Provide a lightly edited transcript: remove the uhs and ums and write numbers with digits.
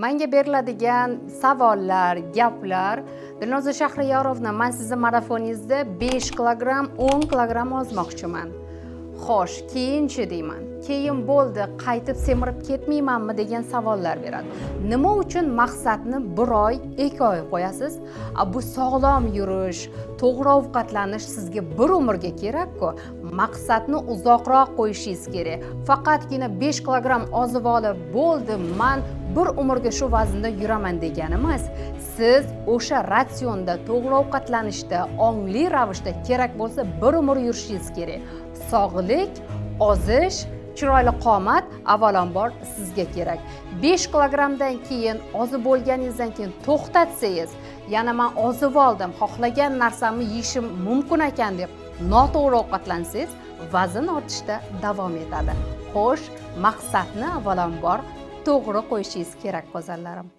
Menga beriladigan savollar, gaplar, Dilnoza Shahriyorovna, men sizni marafoningizda 5 kilogramm, 10 kilogramm ozmoqchiman. Xo'sh, keyinchi deyman. Keyin bo'ldi, qaytib semirib ketmaymanmi degan savollar beradi. Nima uchun maqsadni 1 oy, 2 oy qo'yasiz? Bu sog'lom yurish, to'g'ri ovqatlanish sizga bir umrga kerak-ku. Maqsadni uzoqroq qo'yishingiz kerak. Faqatgina 5 kilogramm ozib olib, bo'ldi, men bir umrga shu vaznda yuraman degani emas. Siz o'sha ratsionda, to'g'ri ovqatlanishda, ongli ravishda kerak bo'lsa bir umr yurishingiz kerak. Sog'lik, ozish, chiroyli qomat avvalambor sizga kerak. 5 kilogrammdan keyin, ozib bo'lganingizdan keyin to'xtatsangiz, yana men ozib oldim, xohlagan narsamni yeyishim mumkin ekan deb noto'g'ri ovqatlansangiz, vazn ortishda davom etadi. Xo'sh, maqsadni avvalambor to'g'ri qo'yishingiz kerak, go'zallarim.